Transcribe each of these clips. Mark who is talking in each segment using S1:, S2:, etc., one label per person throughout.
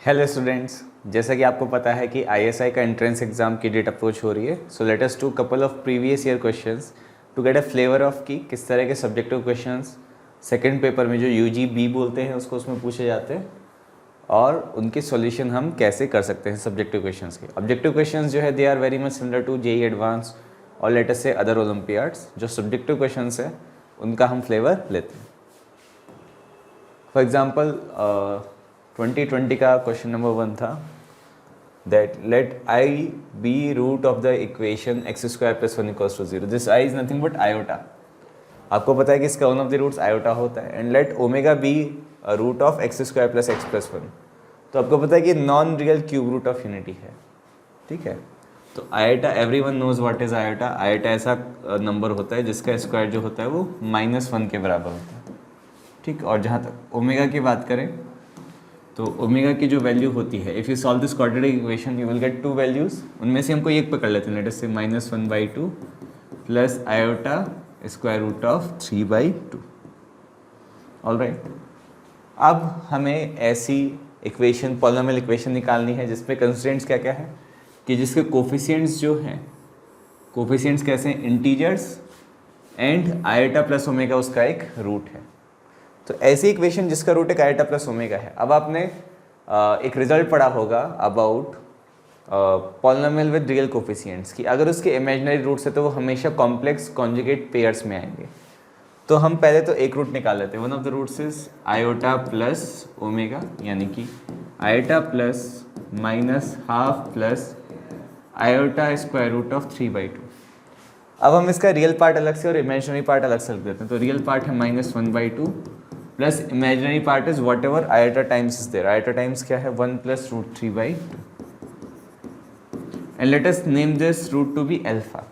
S1: Hello students, जैसा कि आपको पता है कि आईएसआई का एंट्रेंस एग्जाम की डेट अप्रोच हो रही है। So let us do couple of previous year questions to get a flavour of कि किस तरह के सब्जेक्टिव क्वेश्चंस सेकंड पेपर में जो यूजीबी बोलते हैं उसको उसमें पूछे जाते हैं और उनके सॉल्यूशन हम कैसे कर सकते हैं सब्जेक्टिव क्वेश्चंस के। ऑब्जेक्टिव क्वेश्चंस जो है they are very much similar to JEE advance और let us say other olympiads. जो सब्जेक्टिव क्वेश्चंस है उनका हम फ्लेवर लेते हैं। फॉर एग्जाम्पल 2020 का क्वेश्चन नंबर 1 था that let I be root of the equation x square plus 1 equals to 0. This I is nothing but iota. आपको पता है कि इसका one of the roots iota होता है। And let omega be root of x square plus x plus 1। तो आपको पता है कि non real cube root of unity है। ठीक है, तो iota everyone knows what is iota. Iota ऐसा नंबर होता है जिसका स्क्वायर जो होता है वो -1 के बराबर होता है। ठीक, और जहाँ तक ओमेगा की बात करें तो ओमेगा की जो वैल्यू होती है, if you solve this quadratic equation you will get two values. उनमें से हमको एक पकड़ लेते हैं, late us say -1/2 plus iota square root of 3/2। Alright, अब हमें ऐसी इक्वेशन पॉलिनोमियल इक्वेशन निकालनी है जिसपे कंस्ट्रेंट्स क्या क्या है कि जिसके कोफिशिएंट्स जो हैं, कोफिशिएंट्स कैसे हैं, integers and iota plus omega उसका एक रूट है। तो ऐसी इक्वेशन जिसका रूट एक आयोटा प्लस ओमेगा है। अब आपने एक रिजल्ट पढ़ा होगा about polynomial with real coefficients कि अगर उसके इमेजिनरी रूट्स है तो वो हमेशा कॉम्प्लेक्स कॉन्जुगेट पेयर्स में आएंगे। तो हम पहले तो एक रूट निकाल लेते हैं। One of the roots is iota plus omega, यानी कि iota plus -½ plus iota square root of 3/2। अब हम इसका रियल पार्ट अलग से और इमेजिनरी पार्ट अलग से लिख देते हैं। तो रियल पार्ट है -1/2 plus imaginary part is whatever iota times is there. Iota times क्या है 1 + √3/2 and let us name this root to be alpha.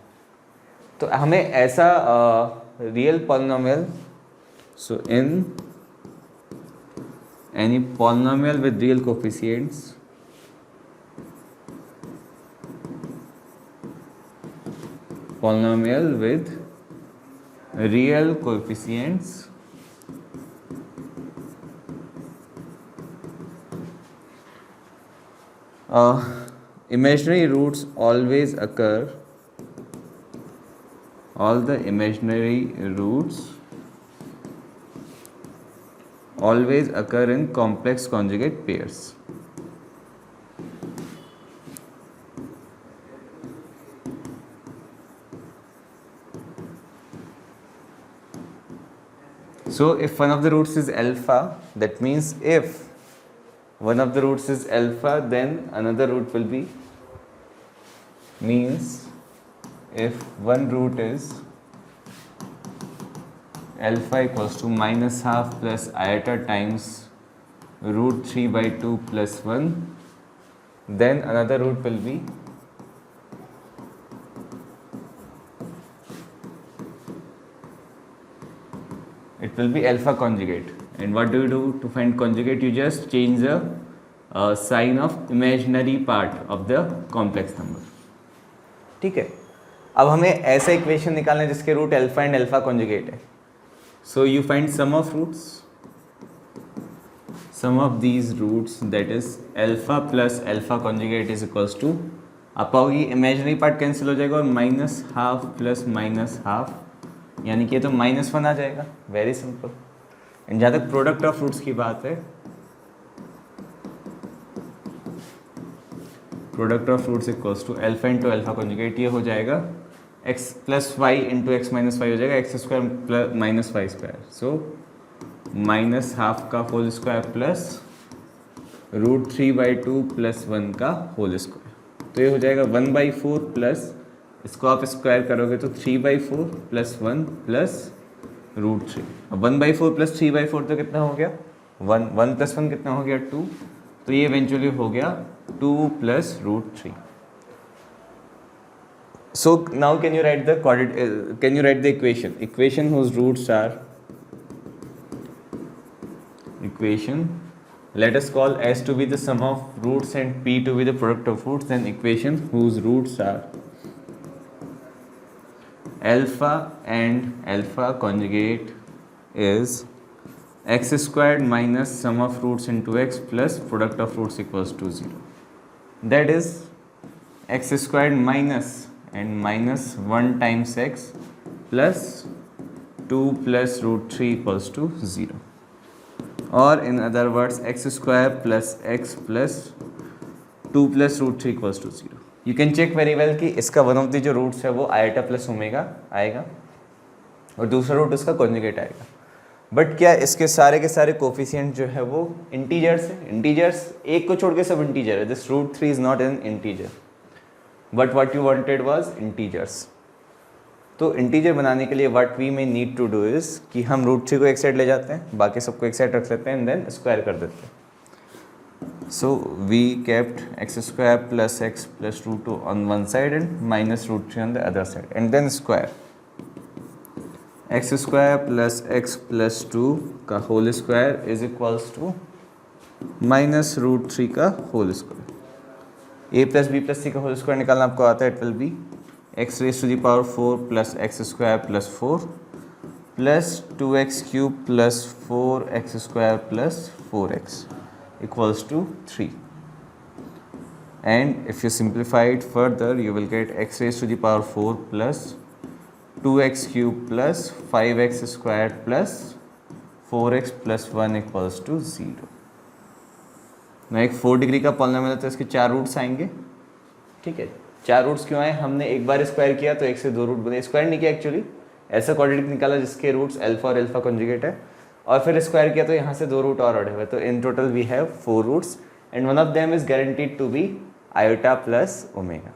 S1: तो हमें ऐसा real polynomial, so in any polynomial with real coefficients polynomial with real coefficients imaginary roots always occur, all the imaginary roots always occur in complex conjugate pairs. So if one of the roots is alpha, that means if one of the roots is alpha, then another root will be, means if one root is alpha equals to -½ plus iota times √3/2 plus 1, then another root will be it will be alpha conjugate. And what do you do to find conjugate? You just change the sign of imaginary part of the complex number. ठीक है, अब हमें ऐसा equation निकालना है जिसके root alpha and alpha conjugate है। So you find sum of roots, sum of these roots that is alpha plus alpha conjugate is equals to, आप पाओगे इमेजिनरी पार्ट कैंसिल हो जाएगा और -½ प्लस -½ यानी कि ये तो -1 आ जाएगा। Very simple. एंड जहाँ तक प्रोडक्ट ऑफ रूट्स की बात है, product of roots equals to alpha into alpha conjugate, ये हो जाएगा x + y into x - y हो जाएगा x² - y²। सो -½ का होल स्क्वायर प्लस √3/2 प्लस 1 का होल स्क्वायर। तो ये हो जाएगा 1/4 प्लस, इसको आप स्क्वायर करोगे तो 3/4 प्लस 1 प्लस √3। अब 1/4 प्लस 3/4 तो कितना हो गया 1, 1 + 1 कितना हो गया 2, तो ये इवेंचुअली हो गया 2 + √3। So now can you right the equation whose roots are, equation let us call S to be the sum of roots and P to be the product of roots, then equation whose roots are alpha and alpha conjugate is x squared minus sum of roots into x plus product of roots equals to 0. That is x squared minus and minus 1 times x plus 2 plus root 3 equals to 0. और in other words x square plus x plus 2 plus root 3 equals to 0. You can check very well कि इसका one of the जो roots है वो iota plus omega आएगा और दूसरा root इसका कॉन्जुगेट आएगा. बट क्या इसके सारे के सारे कोफिशिएंट जो है वो इंटीजर्स हैं? इंटीजर्स एक को छोड़ के सब इंटीजर है. This root 3 is not an integer but what you wanted was integers. तो इंटीजर बनाने के लिए what we may need to do is कि हम रूट 3 को एक साइड ले जाते हैं, बाकी सबको एक साइड रख लेते हैं एंड देन स्क्वायर कर देते हैं. So we kept x square plus x plus root 2 on one side and minus root 3 on the other side and then square. X square plus x plus 2 का whole square is equals to minus root 3 का whole square. a plus b plus c का whole square निकालना आपको आता है. It will be x raised to the power 4 plus x square plus 4 plus 2x cube plus 4x square plus 4x equals to 3. And if you simplify it further, you will get x raised to the power 4 plus 2x cube plus 5x squared plus 4x plus 1 equals to 0. ना एक 4 degree का polynomial है तो इसके 4 roots आएंगे. ठीक है, 4 roots क्यों आए? हमने एक बार स्क्वायर किया तो एक से 2 रूट बने. स्क्वायर नहीं किया एक्चुअली, ऐसा क्वाड्रेटिक निकाला जिसके रूट्स अल्फा और अल्फा कॉन्जुगेट है और फिर स्क्वायर किया तो यहाँ से 2 रूट और ऐड हुए. तो in total we have 4 roots and one of them is guaranteed to be iota plus omega.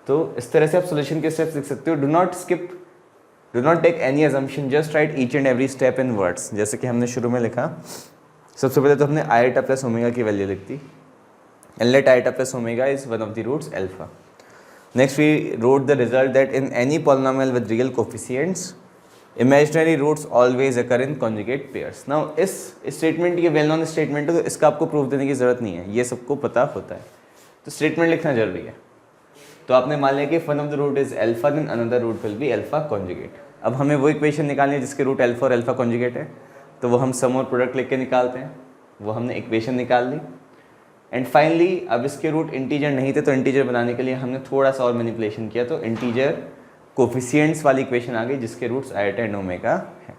S1: तो इस तरह से आप सोल्यूशन के स्टेप्स लिख सकते हो. Do not skip, do not take any assumption, just write each and every step in words. जैसे कि हमने शुरू में लिखा, सबसे पहले तो हमने आयोटा प्लस ओमेगा की वैल्यू लिख दी and let iota plus omega is one of the roots alpha. Next we wrote the result that in any polynomial with real coefficients imaginary roots always occur in conjugate pairs. Now इस statement ये well known statement है तो इसका आपको proof देने की जरूरत नहीं है, ये सबको पता होता है. तो स्टेटमेंट लिखना जरूरी है. तो आपने मान लिया कि one of the root is alpha then another root will be alpha conjugate. अब हमें वो इक्वेशन निकालनी है जिसके रूट अल्फा और अल्फा कॉन्जुगेट है, तो वो हम सम और प्रोडक्ट लिख के निकालते हैं. वो हमने इक्वेशन निकाल ली एंड फाइनली अब इसके रूट इंटीजर नहीं थे तो इंटीजर बनाने के लिए हमने थोड़ा सा और मैनिपुलेशन किया तो इंटीजर कोफिशिएंट्स वाली इक्वेशन आ गई जिसके रूट्स आयोटा एंड ओमेगा है.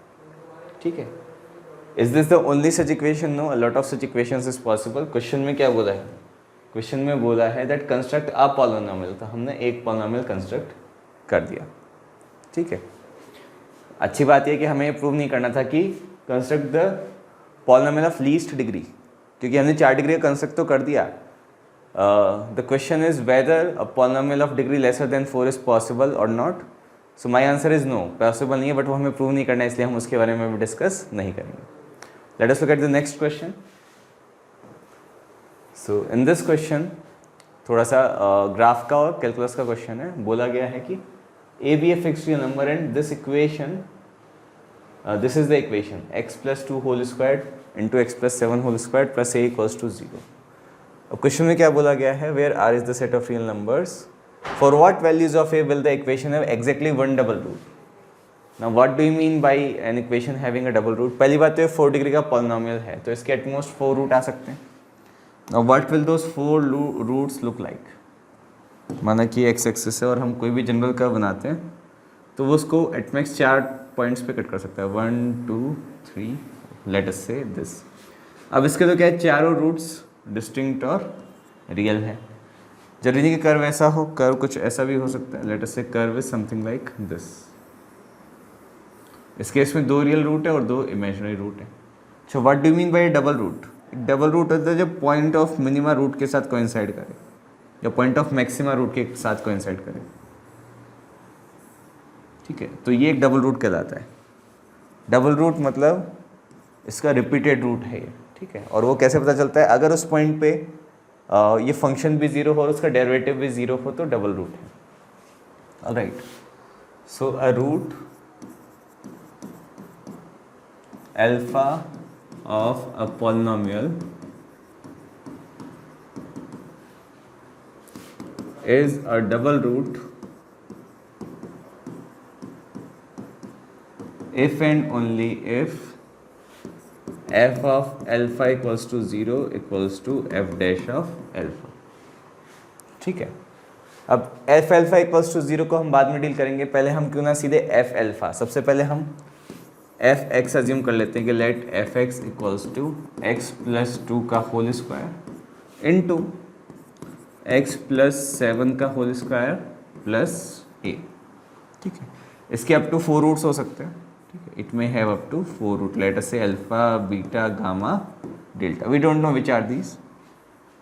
S1: ठीक है, is this the only such equation? No, a lot of such equations is possible. Question में क्या बोला है? क्वेश्चन में बोला है दैट कंस्ट्रक्ट अ पॉलिनोमियल. तो हमने एक पॉलिनोमियल कंस्ट्रक्ट कर दिया. ठीक है, अच्छी बात यह कि हमें प्रूव नहीं करना था कि construct the polynomial of least degree, क्योंकि हमने 4 डिग्री का कंस्ट्रक्ट तो कर दिया. The question is whether a polynomial of degree lesser than 4 is possible or not. So my answer is no, possible नहीं है, but वो हमें प्रूव नहीं करना है इसलिए हम उसके बारे में भी डिस्कस नहीं करेंगे. Let us look at the next question. So in this question थोड़ा सा ग्राफ का और कैलकुलस का क्वेश्चन है. बोला गया है कि a be a fixed real number and this equation, this is the equation x plus 2 whole squared into x plus 7 whole squared plus a equals to 0. अब क्वेश्चन में क्या बोला गया है? Where are is the set of real numbers for what values of A will the equation have exactly 1 double root. Now what do you mean by an equation having a double root? पहली बात तो ये 4 degree का polynomial है तो इसके at most 4 root आ सकते हैं. Now what will those 4 roots look like? माना कि एक्स एक्सिस है और हम कोई भी जनरल कर्व बनाते हैं तो वो उसको एटमैक्स 4 पॉइंट्स पे कट कर सकता है. 1 2 3, लेट अस से दिस. अब इसके तो क्या है, चारों रूट्स डिस्टिंक्ट और रियल है. जरूरी नहीं कि कर्व ऐसा हो, कर्व कुछ ऐसा भी हो सकता है. लेट अस से curve is something like this. इस केस में 2 रियल रूट है और 2 इमेजिनरी रूट है. So what do you mean by double root? एक डबल रूट होता है जब पॉइंट ऑफ मिनिमा रूट के साथ कोइंसाइड करे या पॉइंट ऑफ मैक्सिमा रूट के साथ कोइंसाइड करे. ठीक है, तो ये एक डबल रूट कहलाता है. डबल रूट मतलब इसका रिपीटेड रूट है ये. ठीक है, और वो कैसे पता चलता है? अगर उस पॉइंट पे ये फंक्शन भी 0 हो और उसका डेरिवेटिव भी 0 हो तो डबल रूट है. Alright, so a root alpha of a polynomial is a double root if and only if F of alpha equals to 0 equals to F dash of alpha. ठीक है, अब एफ एल्फा इक्वल्स टू 0 को हम बाद में deal करेंगे, पहले हम क्यों ना सीधे एफ एल्फा, सबसे पहले हम एफ एक्स अज्यूम कर लेते हैं कि let F x equals to x plus 2 का whole square into x plus 7 का होल स्क्वायर प्लस ए। ठीक है, इसके अप टू 4 रूट्स हो सकते हैं। ठीक है, it may have up to 4 root, let us say alpha beta gamma delta, we don't know which are these.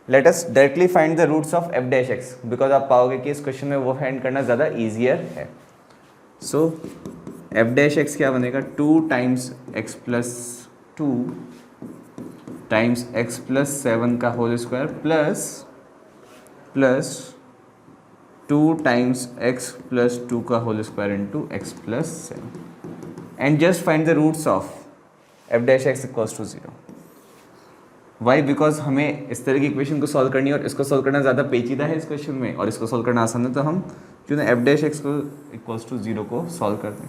S1: Let us directly find the roots of F dash x, because आप पाओगे कि इस question में वो find करना ज़्यादा easier है। सो F dash x क्या बनेगा, 2 times x plus 2 times x plus 7 का whole square plus 2 times x plus 2 का whole square into x plus 7 and just find the roots of F dash x equals to 0। Why, because हमें इस तरह की equation को solve करनी है और इसको सॉल्व करना ज़्यादा पेचीदा है इस क्वेश्चन में और इसको सॉल्व करना आसान है, तो हम क्यों ना एफ डैश एक्स को इक्वल्स टू 0 को सॉल्व कर दें।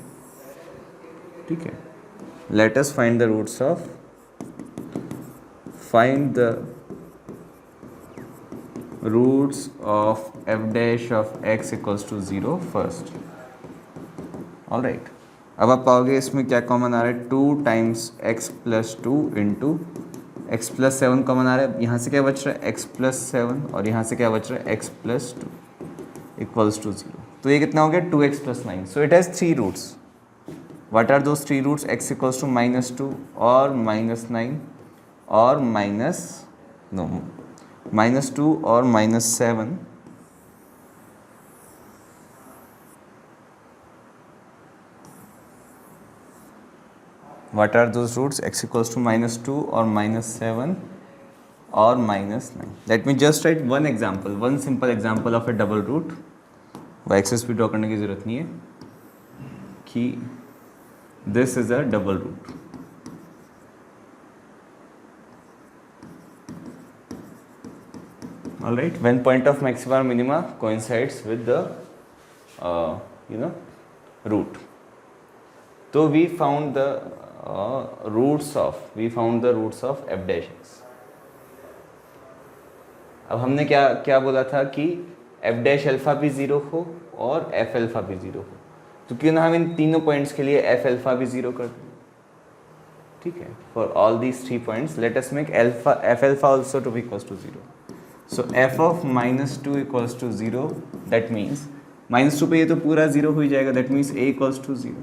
S1: ठीक है, let us find the roots of, find the roots of F dash of x equals to 0 first. Alright, अब आप पाओगे इसमें क्या कॉमन आ रहा है, 2 times x plus 2 into x plus 7 common आ रहा है, यहाँ से क्या बच रहा है एक्स प्लस 7 और यहाँ से क्या बच रहा है एक्स प्लस 2 इक्वल्स टू 0। तो ये कितना हो गया 2x plus 9। So it has 3 roots. What are those 3 roots, x equals to -2 और -9 और -2 और -7 What are those roots? X equals to -2 or -7 or -9. Let me just write one example, one simple example of a double root. वो access भी draw करने की ज़रूरत नहीं है कि this is a double root. All right. When point of maxima or minima coincides with the root. So we found the roots of F dash x. अब हमने क्या बोला था कि एफ डैश अल्फा भी 0 हो और एफ अल्फा भी 0 हो, तो क्यों ना हम इन तीनों पॉइंट्स के लिए एफ अल्फा भी 0 कर दें। ठीक है, for all these 3 points let us make f alpha also to be equals to 0। So f of -2 equals to 0, that means -2 पे ये तो पूरा 0 हो ही जाएगा, that means a equals to 0।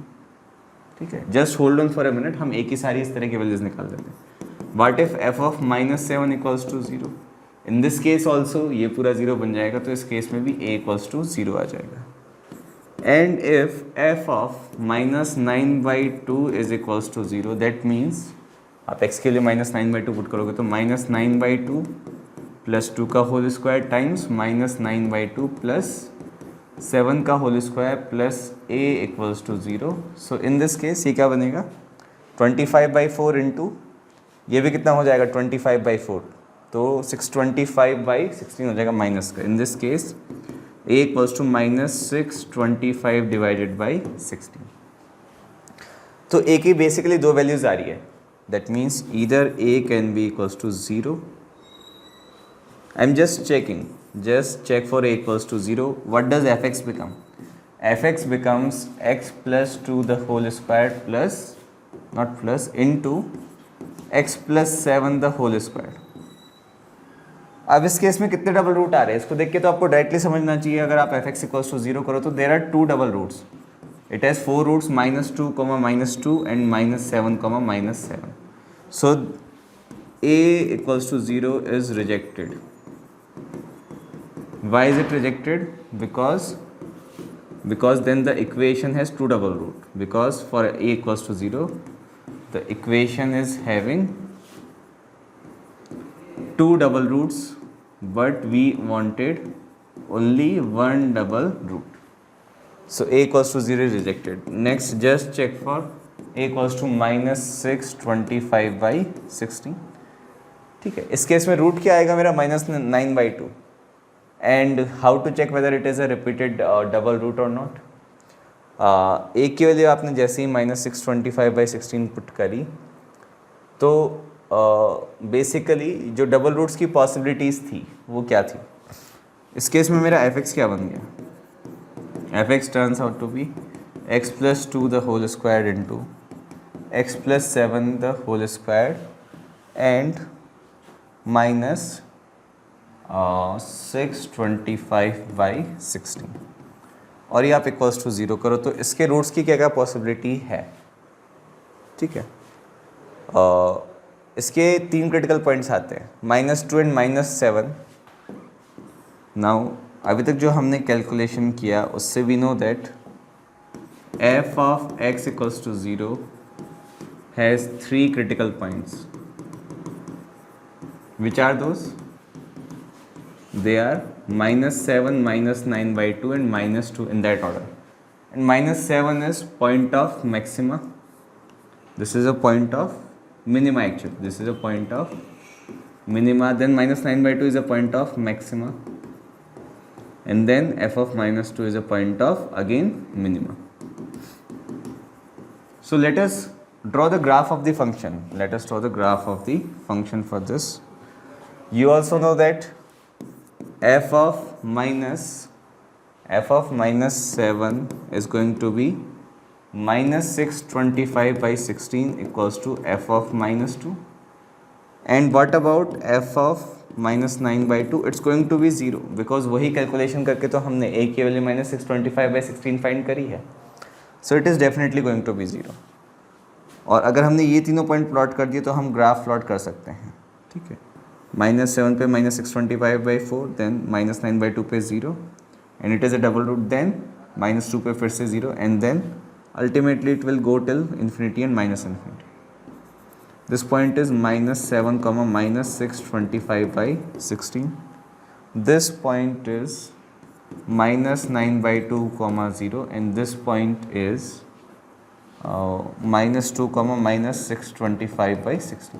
S1: ठीक है, just hold on for a minute, हम एक ही सारी इस तरह की वैल्यूज निकाल देते हैं। What if f of -7 equals to 0, in this case also ये पूरा 0 बन जाएगा, तो इस केस में भी a इक्वल्स टू 0 आ जाएगा। And if f of -9/2 is equals to 0, that means आप x के लिए -9/2 पुट करोगे तो -9/2 प्लस 2 का होल स्क्वायर टाइम्स -9/2 प्लस 7 का whole square plus a equals to 0। So in this case ये क्या बनेगा 25/4 इंटू ये भी कितना हो जाएगा 25/4, तो 625/16 हो जाएगा माइनस का। In this case a equals to -625 divided by 16। तो a की बेसिकली 2 वैल्यूज आ रही है, that means either a can be equals to 0। I am just checking, just check for a equals to 0. What does fx become? Fx becomes x plus 2 the whole square plus, not plus, into x plus 7 the whole square. अब इस case में कितने double root आ रहे हैं इसको देख के तो आपको डायरेक्टली समझना चाहिए। अगर आप fx इक्वल्स टू 0 करो तो there are 2 double roots, it has 4 roots -2, -2 and -7, -7. So a equals to 0 is rejected. Why is it rejected? Because then the equation has 2 double root, because for a equals to 0 the equation is having 2 double roots, but we wanted only 1 double root, so a equals to 0 is rejected. Next, just check for a equals to -625/16. ठीक है, इस case में root क्या आएगा मेरा -9/2। And how to check whether it is a repeated double root और not. एक की वैल्यू आपने जैसे ही -625/16 पुट करी तो बेसिकली जो डबल रूट्स की पॉसिबिलिटीज़ थी वो क्या थी. इस केस में मेरा एफ एक्स क्या बन गया, f x turns out to be x plus 2 the whole square into x plus 7 the whole square and minus 625/16. और ये आप इक्वल्स टू 0 करो तो इसके रूट्स की क्या क्या पॉसिबिलिटी है. ठीक है, इसके 3 क्रिटिकल पॉइंट्स आते हैं, -2 एंड -7. नाउ अभी तक जो हमने कैलकुलेशन किया उससे we know that f of x equals to 0 has 3 critical points. Which are those? They are -7, -9/2 and -2 in that order. And -7 is point of maxima. This is a point of minima actually. This is a point of minima. Then -9/2 is a point of maxima. And then f of -2 is a point of again minima. So let us draw the graph of the function. Let us draw the graph of the function for this. You also know that f of -7 is going to be -625/16 equals to f of -2. And what about f of -9/2? It's going to be 0 because वही calculation करके तो हमने a की value -625/16 find करी है. So it is definitely going to be 0. और अगर हमने ये तीनों पॉइंट प्लॉट कर दिए तो हम ग्राफ प्लॉट कर सकते हैं. ठीक है, -7 पे -625/4, देन -9/2 पे 0 and it is a double root, then -2 पे फिर से 0 and then ultimately it will go till infinity and -infinity. This point is -7, -625/16. This point is -9/2, 0 and this point is -2, -625/16.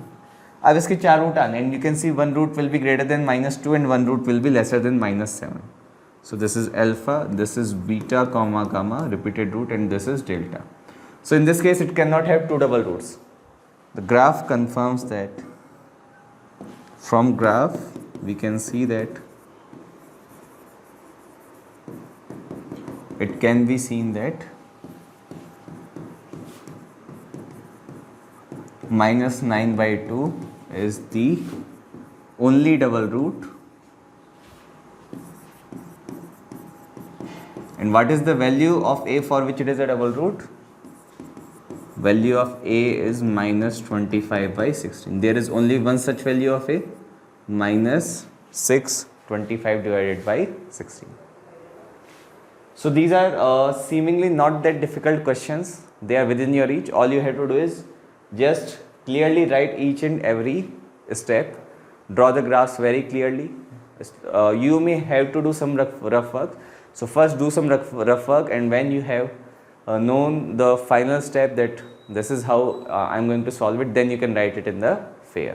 S1: अब इसके 4 रूट आने and you can see one root will be greater than -2 and one root will be lesser than -7. So this is alpha, this is beta, gamma, repeated root, and this is delta. So in this case it cannot have 2 double roots. The graph confirms that. From graph we can see that it can be seen that -9/2 is the only double root. And what is the value of a for which it is a double root? Value of a is -25/16. There is only one such value of a, -625/16. So these are seemingly not that difficult questions. They are within your reach. All you have to do is just clearly write each and every step. Draw the graphs very clearly. You may have to do some rough work. So first do some rough work, and when you have known the final step that this is how I'm going to solve it, then you can write it in the fair.